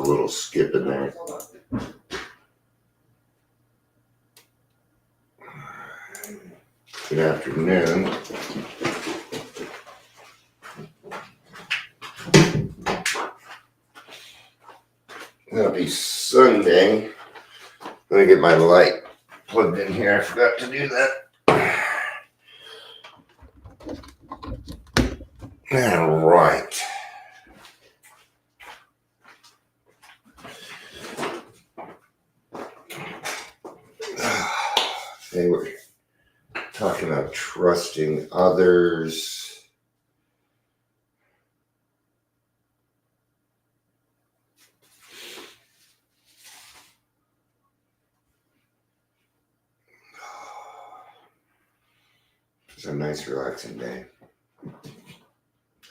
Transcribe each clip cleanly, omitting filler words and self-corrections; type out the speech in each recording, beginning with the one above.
little skip in there. Good afternoon. It'll be Sunday. Let me get my light plugged in here. I forgot to do that. All right. They were talking about trusting others. It's a nice, relaxing day. I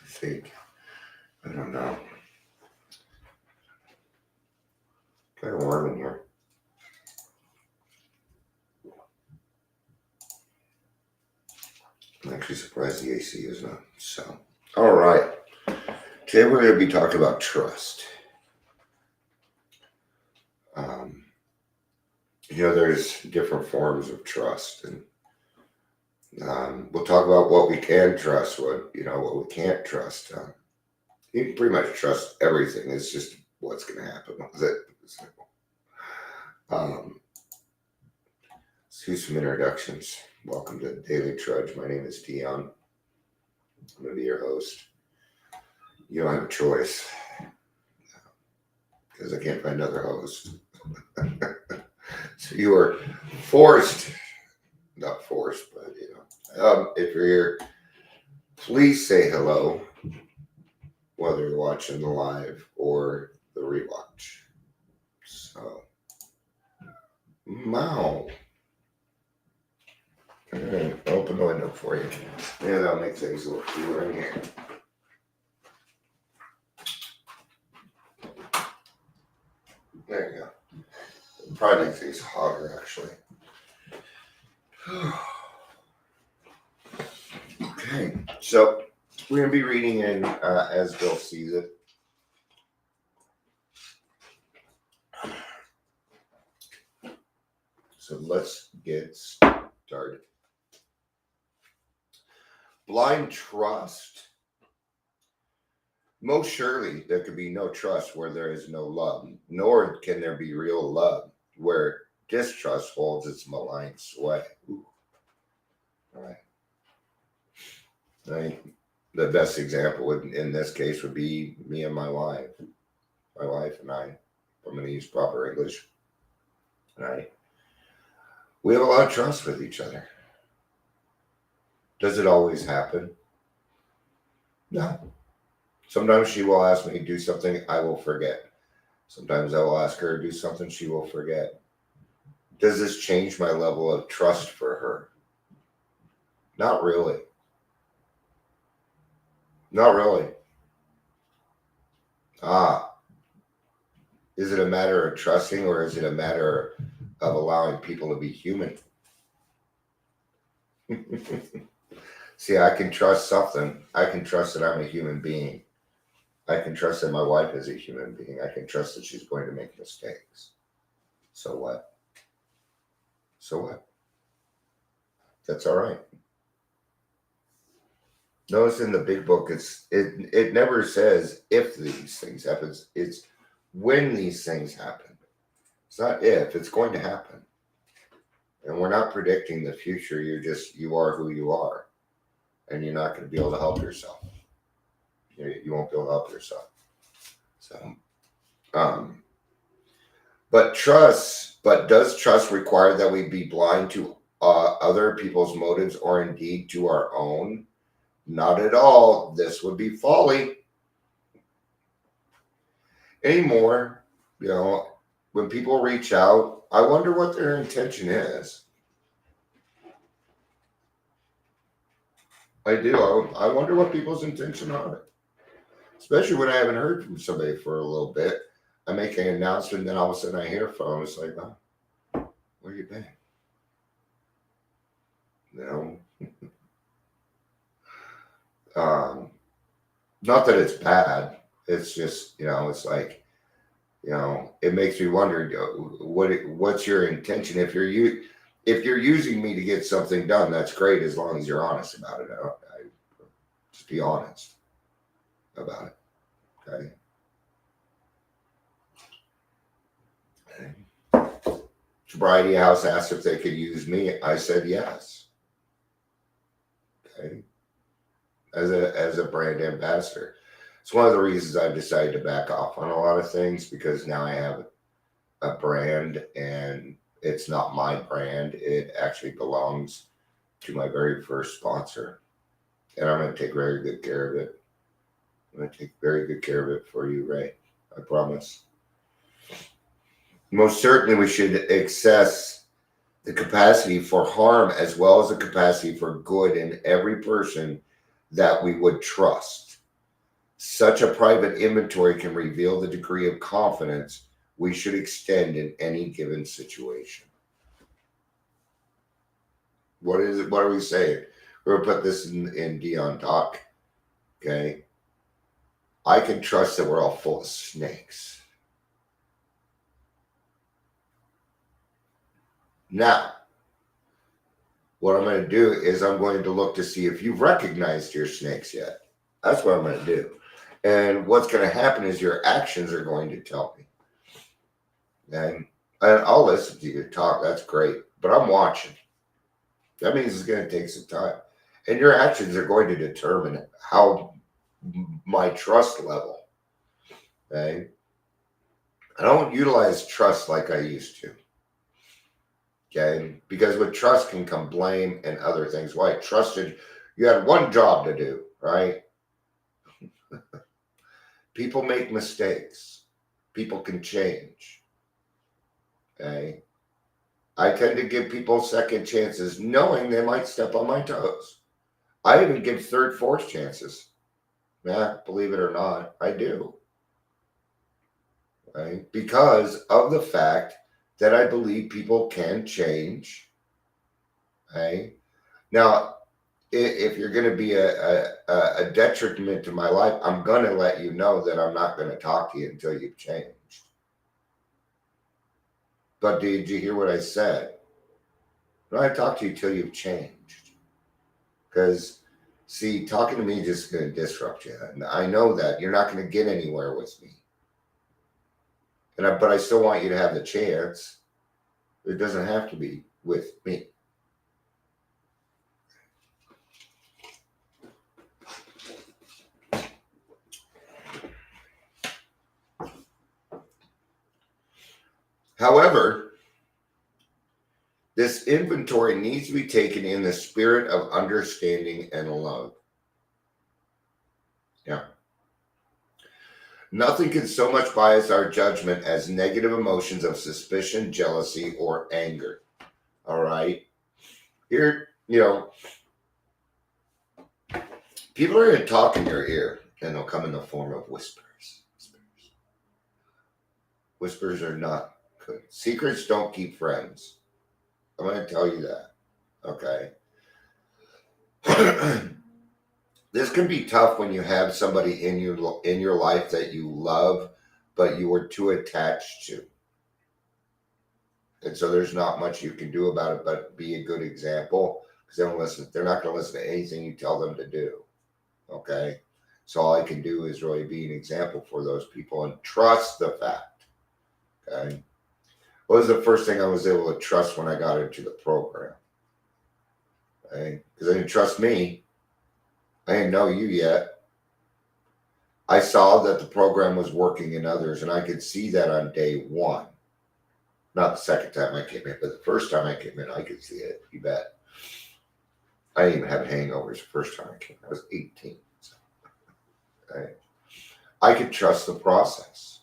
think. I don't know. Kind of warm in here. I'm actually surprised the AC is on. So, all right. Today we're going to be talking about trust. There's different forms of trust, and we'll talk about what we can trust, what we can't trust. You can pretty much trust everything. It's just what's going to happen with it. Let's do some introductions. Welcome to Daily Trudge. My name is Dion. I'm going to be your host. You don't have a choice because I can't find another host. So you are forced, not forced, but if you're here, please say hello, whether you're watching the live or the rewatch. So, Mao. I'll open the window for you. Yeah, that'll make things a little cooler in here. There you go. It'll probably make things hotter, actually. Okay, so we're going to be reading in As Bill Sees It. So let's get started. Blind trust. Most surely there could be no trust where there is no love, nor can there be real love where distrust holds its malign sway. Ooh. All right. The best example in this case would be me and my wife. My wife and I, I'm going to use proper English. All right. We have a lot of trust with each other. Does it always happen? No. Sometimes she will ask me to do something I will forget. Sometimes I will ask her to do something she will forget. Does this change my level of trust for her? Not really. Not really. Is it a matter of trusting, or is it a matter of allowing people to be human? See, I can trust something. I can trust that I'm a human being. I can trust that my wife is a human being. I can trust that she's going to make mistakes. So what? So what? That's all right. Notice in the big book, it never says if these things happen. It's when these things happen. It's not if, it's going to happen. And we're not predicting the future. You are who you are. And you're not going to be able to help yourself. You won't be able to help yourself. So, but does trust require that we be blind to other people's motives, or indeed to our own? Not at all. This would be folly. Anymore, when people reach out, I wonder what their intention is. I do. I wonder what people's intention are. Especially when I haven't heard from somebody for a little bit. I make an announcement, and then all of a sudden I hear from them. It's like, oh, where you been? Not that it's bad. It's just, it's like, It makes me wonder what's your intention if you're using me to get something done. That's great as long as you're honest about it. I just be honest about it. Okay. Sobriety House asked if they could use me. I said yes. Okay. As a brand ambassador. It's one of the reasons I've decided to back off on a lot of things, because now I have a brand and it's not my brand. It actually belongs to my very first sponsor. And I'm going to take very good care of it. I'm going to take very good care of it for you, Ray. I promise. Most certainly, we should access the capacity for harm as well as the capacity for good in every person that we would trust. Such a private inventory can reveal the degree of confidence we should extend in any given situation. What is it? What are we saying? We're going to put this in Dion Talk. Okay. I can trust that we're all full of snakes. Now, what I'm going to do is I'm going to look to see if you've recognized your snakes yet. That's what I'm going to do. And what's going to happen is your actions are going to tell me. And I'll listen to you talk. That's great. But I'm watching. That means it's going to take some time. And your actions are going to determine how my trust level. Okay? I don't utilize trust like I used to. Okay? Because with trust can come blame and other things. Why? Trusted, you had one job to do, right? People make mistakes. People can change. Okay? I tend to give people second chances, knowing they might step on my toes. I even give third, fourth chances. Yeah, believe it or not, I do. Right? Because of the fact that I believe people can change. Okay? Now, if you're going to be a detriment to my life, I'm going to let you know that I'm not going to talk to you until you've changed. But did you hear what I said? No, I talk to you till you've changed. Because, see, talking to me is just going to disrupt you. And I know that. You're not going to get anywhere with me. But I still want you to have the chance. It doesn't have to be with me. However, this inventory needs to be taken in the spirit of understanding and love. Yeah. Nothing can so much bias our judgment as negative emotions of suspicion, jealousy, or anger. All right. Here, people are going to talk in your ear, and they'll come in the form of whispers. Whispers are not good. Secrets don't keep friends. I'm going to tell you that. Okay. This can be tough when you have somebody in your life that you love, but you were too attached to. And so there's not much you can do about it, but be a good example, because they're not going to listen to anything you tell them to do. Okay. So all I can do is really be an example for those people and trust the fact. Okay. What was the first thing I was able to trust when I got into the program? Okay. Because they didn't trust me. I didn't know you yet. I saw that the program was working in others, and I could see that on day one. Not the second time I came in, but the first time I came in, I could see it. You bet. I didn't even have hangovers the first time I came in. I was 18. So, okay. I could trust the process.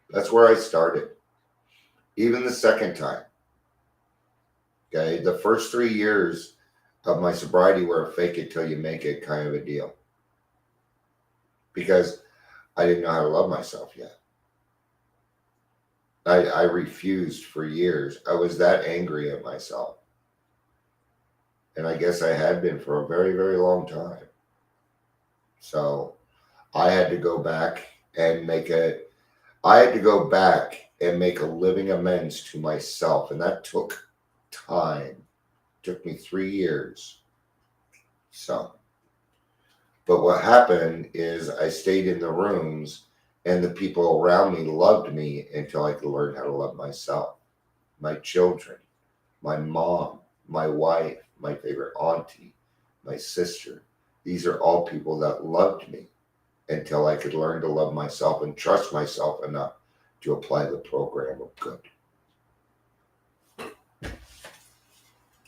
That's where I started. Even the second time. Okay. The first 3 years of my sobriety were a fake it till you make it kind of a deal. Because I didn't know how to love myself yet. I refused for years. I was that angry at myself. And I guess I had been for a very, very long time. So I had to go back and I had to go back and make a living amends to myself, and that took time. It took me 3 years. So, but what happened is I stayed in the rooms, and the people around me loved me until I could learn how to love myself, my children, my mom, my wife, my favorite auntie, my sister. These are all people that loved me until I could learn to love myself and trust myself enough to apply the program of good.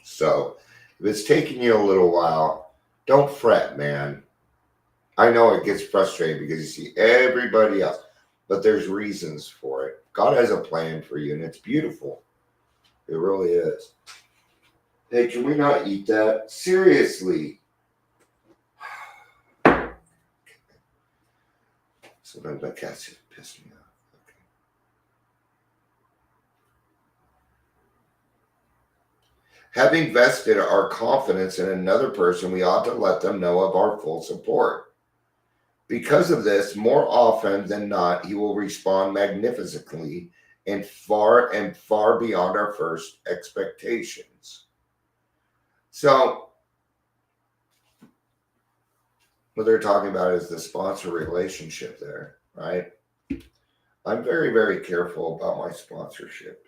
So if it's taking you a little while, don't fret, man. I know it gets frustrating because you see everybody else, but there's reasons for it. God has a plan for you, and it's beautiful. It really is. Hey, can we not eat that? Seriously. Sometimes my cats just piss me off. Okay. Having vested our confidence in another person, we ought to let them know of our full support. Because of this, more often than not, he will respond magnificently and far beyond our first expectations. So, what they're talking about is the sponsor relationship there, right? I'm very, very careful about my sponsorship.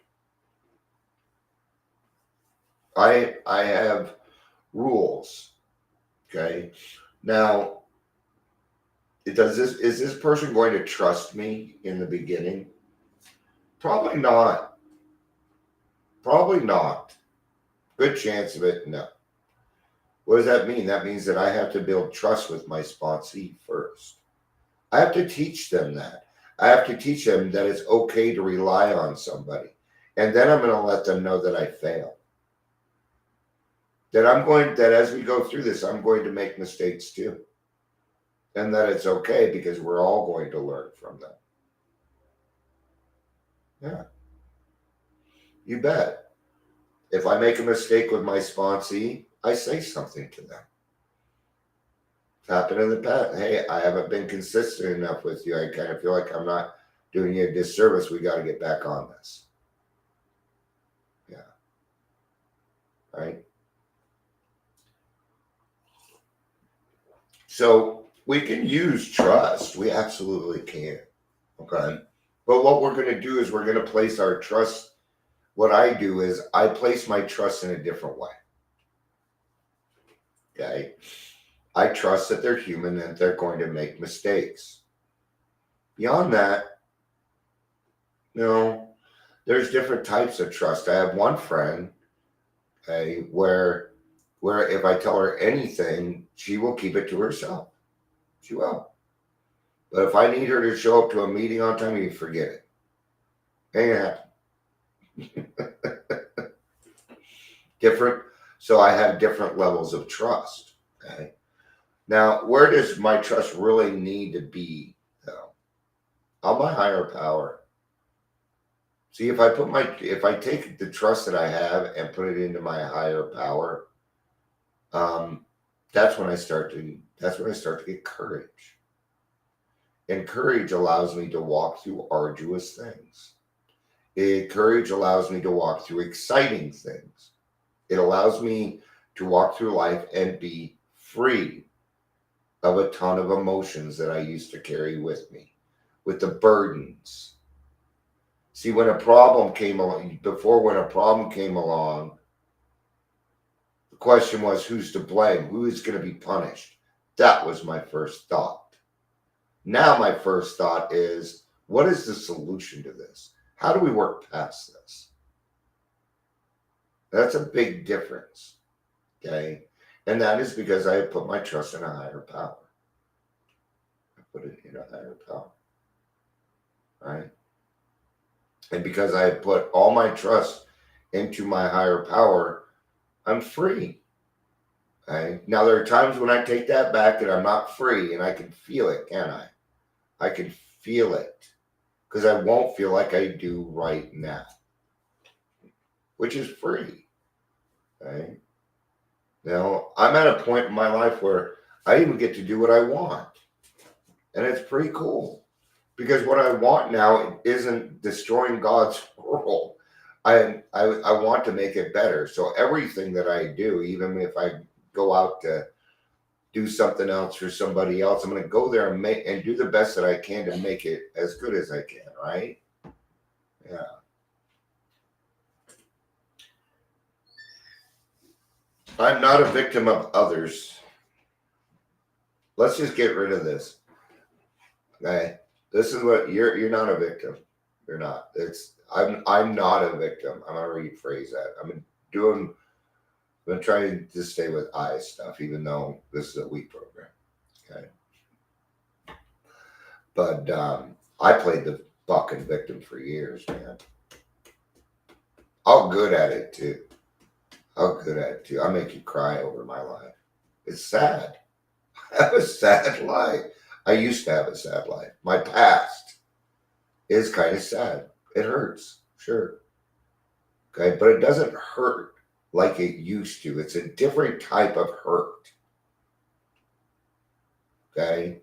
I have rules. Okay. Now, is this person going to trust me in the beginning? Probably not. Probably not. Good chance of it, no. What does that mean? That means that I have to build trust with my sponsee first. I have to teach them that. I have to teach them that it's okay to rely on somebody. And then I'm going to let them know that I fail. That as we go through this, I'm going to make mistakes too. And that it's okay because we're all going to learn from them. Yeah. You bet. If I make a mistake with my sponsee, I say something to them. It's happened in the past. Hey, I haven't been consistent enough with you. I kind of feel like I'm not doing you a disservice. We got to get back on this. Yeah. Right. So we can use trust. We absolutely can. Okay. But what we're going to do is we're going to place our trust. What I do is I place my trust in a different way. Okay. I trust that they're human and they're going to make mistakes. Beyond that, there's different types of trust. I have one friend, okay, where if I tell her anything, she will keep it to herself. She will. But if I need her to show up to a meeting on time, you forget it. Ain't gonna happen. Different. So I have different levels of trust. Okay. Now, where does my trust really need to be, though? On my higher power. See, if I take the trust that I have and put it into my higher power, that's when I start to get courage. And courage allows me to walk through arduous things. Courage allows me to walk through exciting things. It allows me to walk through life and be free of a ton of emotions that I used to carry with me, with the burdens. See, when a problem came along, the question was, who's to blame? Who is going to be punished? That was my first thought. Now my first thought is, what is the solution to this? How do we work past this? That's a big difference. Okay. And that is because I have put my trust in a higher power. I put it in a higher power. Right. And because I have put all my trust into my higher power, I'm free. Right? Now, there are times when I take that back and I'm not free, and I can feel it, can't I? I can feel it because I won't feel like I do right now, which is free. Right? Now, I'm at a point in my life where I even get to do what I want. And it's pretty cool Because what I want now isn't destroying God's world. I want to make it better. So everything that I do, even if I go out to do something else for somebody else, I'm going to go there and make and do the best that I can to make it as good as I can. Right? Yeah. I'm not a victim of others. Let's just get rid of this. Okay. This is what you're not a victim. You're not. I'm not a victim. I'm gonna rephrase that. Doing I'm gonna try to stay with I stuff, even though this is a week program. Okay. But I played the fucking victim for years, man. I'm good at it too. I'm good at it too. I make you cry over my life. It's sad. I have a sad life. I used to have a sad life. My past is kind of sad. It hurts, sure. Okay, but it doesn't hurt like it used to. It's a different type of hurt. Okay,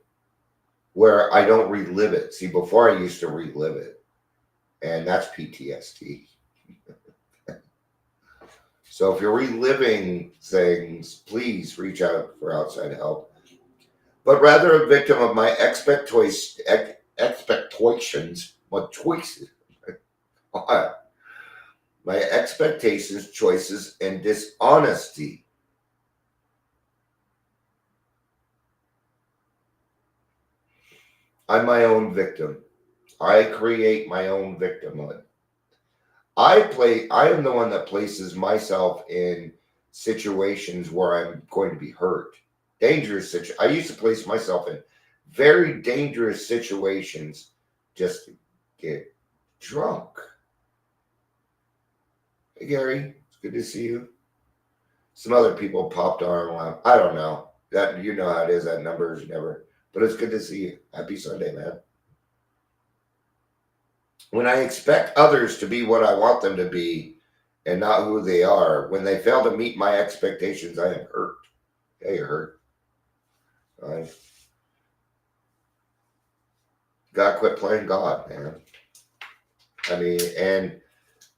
where I don't relive it. See, before I used to relive it, and that's PTSD. So if you're reliving things, please reach out for outside help. But rather a victim of my expectations, my choices, my expectations, choices, and dishonesty. I'm my own victim. I create my own victimhood. I am the one that places myself in situations where I'm going to be hurt. I used to place myself in very dangerous situations just to get drunk. Hey Gary, it's good to see you. Some other people popped on. I don't know. That you know how it is, that number is never, but it's good to see you. Happy Sunday, man. When I expect others to be what I want them to be and not who they are, when they fail to meet my expectations, I am hurt. Yeah, you're hurt. I gotta quit playing God, man. And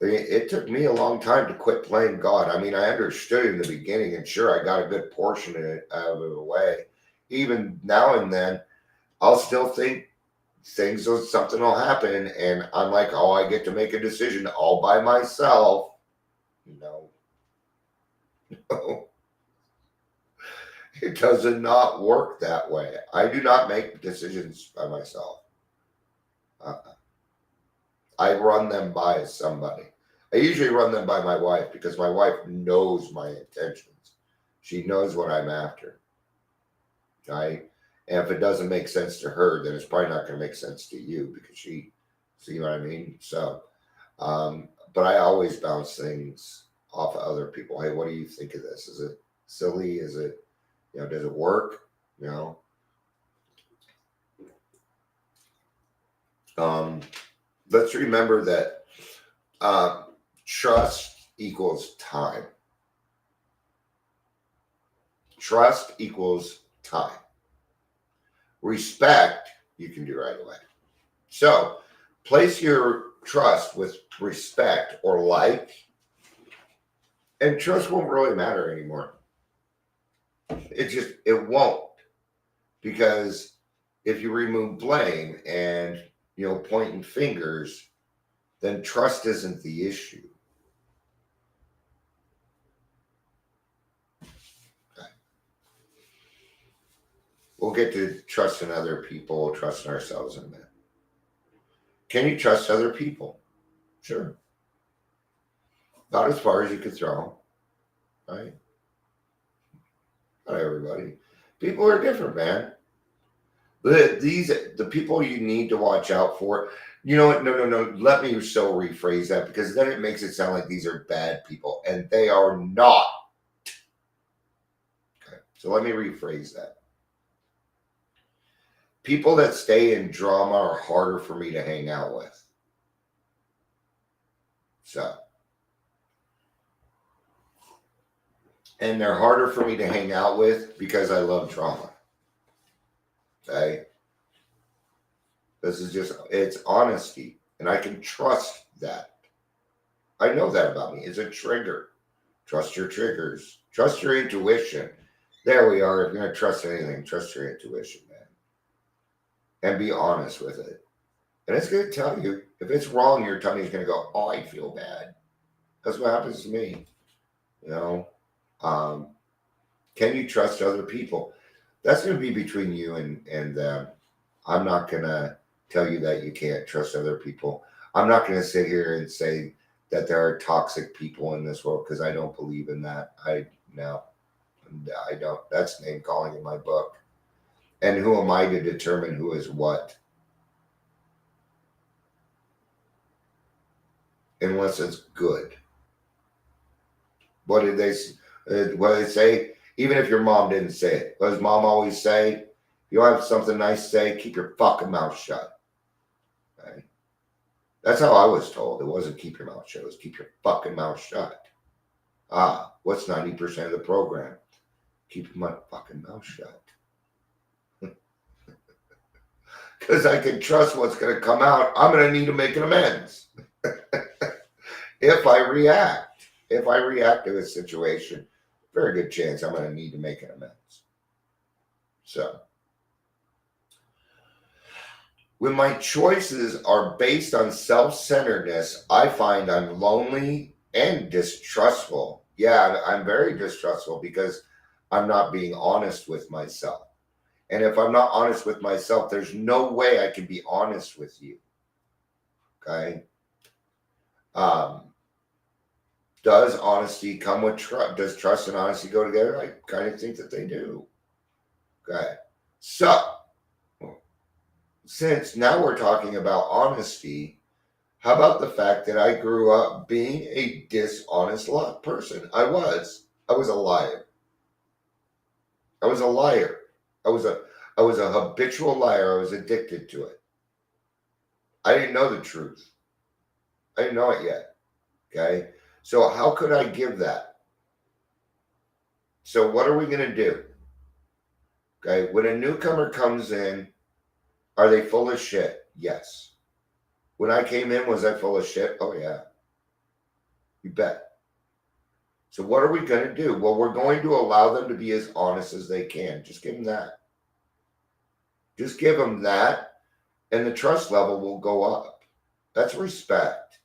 it took me a long time to quit playing God. I understood it in the beginning, and sure, I got a good portion of it out of the way. Even now and then, I'll still think something will happen, and I'm like, oh, I get to make a decision all by myself. No, it does not work that way. I do not make decisions by myself. I run them by somebody. I usually run them by my wife because my wife knows my intentions. She knows what I'm after. Right? And if it doesn't make sense to her, then it's probably not going to make sense to you because see what I mean? So, but I always bounce things off of other people. Hey, what do you think of this? Is it silly? Is it, does it work? Let's remember that trust equals time. Trust equals time. Respect, you can do right away. So, place your trust with respect or like, and trust won't really matter anymore. It won't. Because if you remove blame and, pointing fingers, then trust isn't the issue. Okay. We'll get to trusting other people, trusting ourselves in a minute. Can you trust other people? Sure. Not as far as you could throw them, right? Not everybody. People are different, man. The people you need to watch out for. You know what? No. Let me so rephrase that because then it makes it sound like these are bad people, and they are not. Okay, so let me rephrase that. People that stay in drama are harder for me to hang out with. So, and they're harder for me to hang out with because I love drama. Okay. This is just, it's honesty. And I can trust that. I know that about me. It's a trigger. Trust your triggers. Trust your intuition. There we are. If you're going to trust anything, trust your intuition, man. And be honest with it. And it's going to tell you. If it's wrong, your tummy's going to go, oh, I feel bad. That's what happens to me. You know? Can you trust other people? That's going to be between you and them. I'm not going to tell you that you can't trust other people. I'm not going to sit here and say that there are toxic people in this world because I don't believe in that. I don't. That's name calling in my book. And who am I to determine who is what? Unless it's good. What did they say? Even if your mom didn't say it, what does mom always say? If you have something nice to say, keep your fucking mouth shut. Right? That's how I was told. It wasn't keep your mouth shut. It was keep your fucking mouth shut. What's 90% of the program? Keep my fucking mouth shut. Because I can trust what's going to come out. I'm going to need to make an amends. If I react to a situation, very good chance I'm going to need to make an amends. So, when my choices are based on self-centeredness, I find I'm lonely and distrustful. Yeah, I'm very distrustful because I'm not being honest with myself. And if I'm not honest with myself, there's no way I can be honest with you. Okay? Does honesty come with trust? Does trust and honesty go together? I kind of think that they do. Okay. So, since now we're talking about honesty, how about the fact that I grew up being a dishonest person? I was a liar. I was a liar. I was a habitual liar. I was addicted to it. I didn't know the truth. I didn't know it yet. Okay. So how could I give that? So what are we going to do? Okay. When a newcomer comes in, are they full of shit? Yes. When I came in, was I full of shit? Oh, yeah. You bet. So what are we going to do? Well, we're going to allow them to be as honest as they can. Just give them that. Just give them that, and the trust level will go up. That's respect.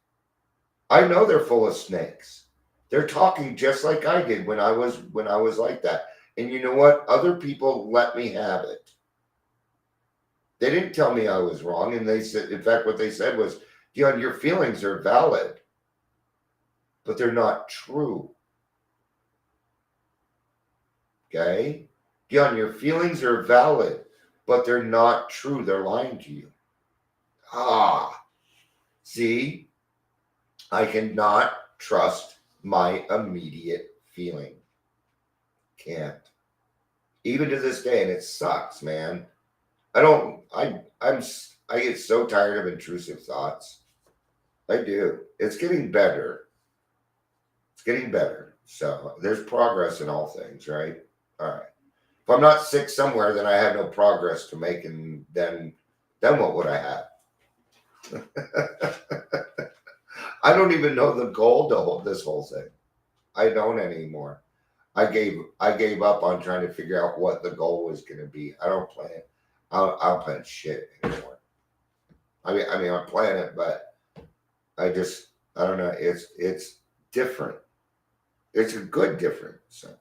I know they're full of snakes. They're talking just like I did when I was like that. And you know what? Other people let me have it. They didn't tell me I was wrong. And they said, in fact, what they said was, Dion, your feelings are valid, but they're not true. Okay? Dion, your feelings are valid, but they're not true. They're lying to you. See? I cannot trust my immediate feeling. Can't. Even to this day, and it sucks, man. I get so tired of intrusive thoughts. I do. It's getting better. It's getting better. So there's progress in all things, right? All right. If I'm not sick somewhere, then I have no progress to make, and then what would I have? I don't even know the goal to hold this whole thing. I don't anymore. I gave up on trying to figure out what the goal was going to be. I don't plan. I don't plan shit anymore. I mean, I'm planning it, but I don't know. It's different. It's a good difference. So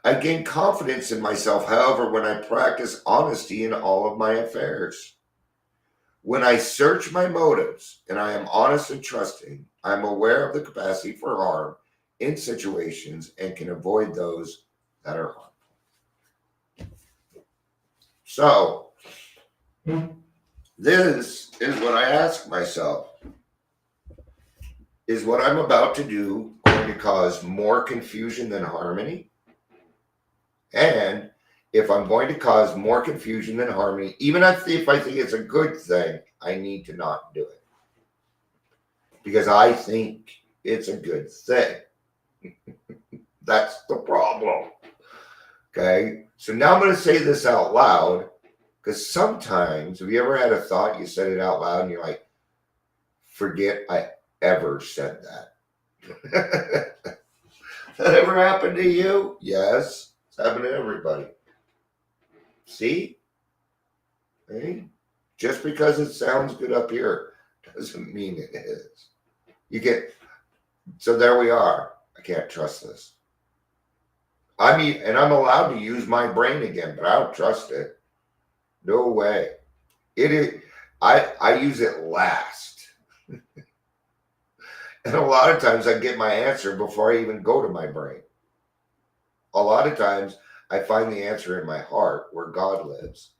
I gain confidence in myself, however, when I practice honesty in all of my affairs. When I search my motives and I am honest and trusting, I'm aware of the capacity for harm in situations and can avoid those that are harmful. So, this is what I ask myself. Is what I'm about to do going to cause more confusion than harmony? And if I'm going to cause more confusion than harmony, even if I think it's a good thing, I need to not do it. Because I think it's a good thing. That's the problem. Okay? So now I'm going to say this out loud. Because sometimes, have you ever had a thought, you said it out loud, and you're like, forget I ever said that. That ever happened to you? Yes. It's happened to everybody. See? Hey? Just because it sounds good up here doesn't mean it is. So there we are. I can't trust this. I mean, and I'm allowed to use my brain again, but I don't trust it. No way. It is. I use it last, and a lot of times I get my answer before I even go to my brain. A lot of times I find the answer in my heart where God lives.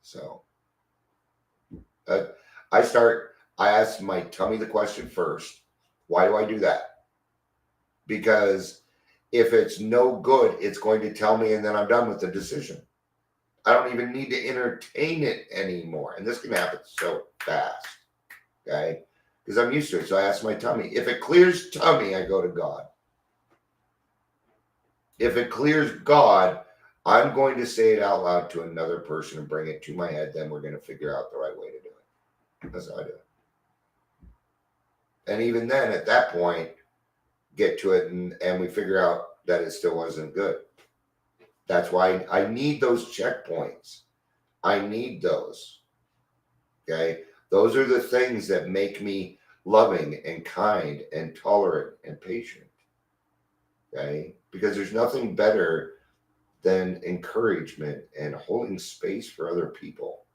So uh, I ask my tummy the question first. Why do I do that? Because if it's no good, it's going to tell me, and then I'm done with the decision. I don't even need to entertain it anymore. And this can happen so fast, okay? Because I'm used to it. So I ask my tummy. If it clears tummy, I go to God. If it clears God, I'm going to say it out loud to another person and bring it to my head. Then we're going to figure out the right way to do it. That's how I do it. And even then, at that point, get to it and we figure out that it still wasn't good. That's why I need those checkpoints. I need those. Okay. Those are the things that make me loving and kind and tolerant and patient. Okay. Because there's nothing better than encouragement and holding space for other people,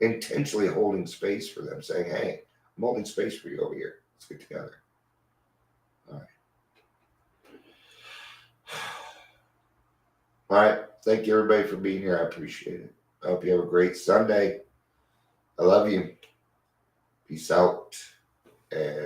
intentionally holding space for them, saying, hey, I'm holding space for you over here. Let's get together. All right. All right. Thank you, everybody, for being here. I appreciate it. I hope you have a great Sunday. I love you. Peace out. And